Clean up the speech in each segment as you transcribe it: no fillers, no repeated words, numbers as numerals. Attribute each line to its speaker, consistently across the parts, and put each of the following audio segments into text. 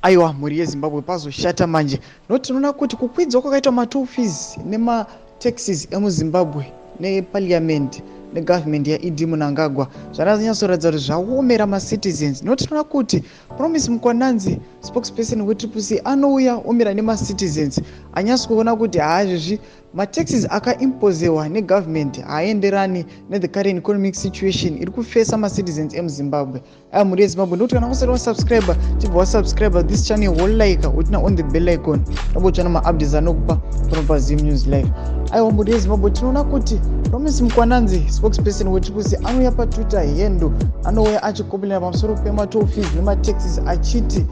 Speaker 1: Aiwa muri yeZimbabwe pazoshata manje noti tinoona kuti kukwidzwa kwakaitwa matoll fees nemataxes emuZimbabwe neparliament negovernment yaED mnangagwa zvanyasoratidza kuti zvaomera macitizens noti tinoona kuti Promise Mkwananzi spokesperson weTCC anouya omera nemacitizens anyatsoona kuti haazvezvi mataxes akaimposewa negovernment haaenderani nethe current economic situation iri kufesa macitizens emuZimbabwe. Aya muri yeZimbabwe ndokuti kana usati wasubscribe chibva wasubscribe this channel wolike utina on the bell icon nobotsvana maupdates anokupa pano paZim New Live. Aiwa muri yeZimbabwe tinoona kuti Promise Mkwananzi spokesperson weTCC anouya paTwitter yendo anouya achikopelera pamusoro pematoll fees nemataxes achiti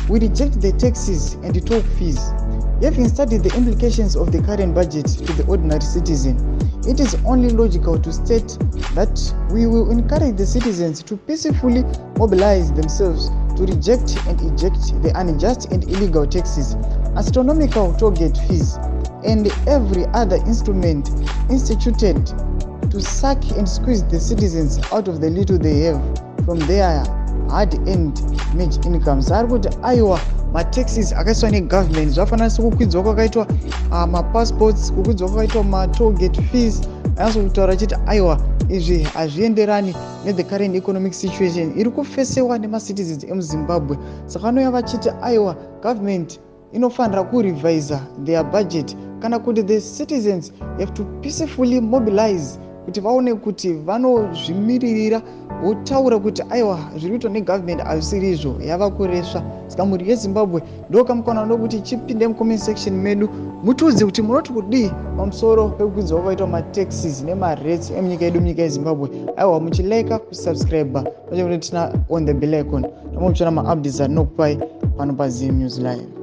Speaker 1: we reject the taxes and the toll fees. Having studied the implications of the current budget to the ordinary citizen, it is only logical to state that we will encourage the citizens to peacefully mobilize themselves to reject and eject the unjust and illegal taxes, astronomical toll gate fees, and every other instrument instituted to suck and squeeze the citizens out of the little they have from their hard-earned wage incomes. Ari kuti aiwa mataxes akaiswa negovernment zvafanana sekukwidzwa kwakaitwa mapassports, kukwidzwa kwakaitwa matoll gate fees, anyatsokutaura achiti aiwa izvi hazvienderani nethe current economic situation iri kufesewa nemacitizens emuZimbabwe. Saka vanouya vachiti aiwa government inofanira kurevisa their budget kana kuti the citizens have to peacefully mobilize kuti vaone kuti vanozvimiririra votaura kuti aiwa zviri kuitwa negovernment hazvisiri izvo yava kuresva. Saka muri yeZimbabwe ndokamukana ndokuti chipinde mucomment section medu mutiudze kuti munoti kudii pamusoro pekukwidzwa kwakaitwa mataxes nemarates emunyika yedu munyika yeZimbabwe. Aiwa muchilike kusubscribe pachekuti tina on the bell icon tomomutsvana maupdates anokupai pano paZim New Live.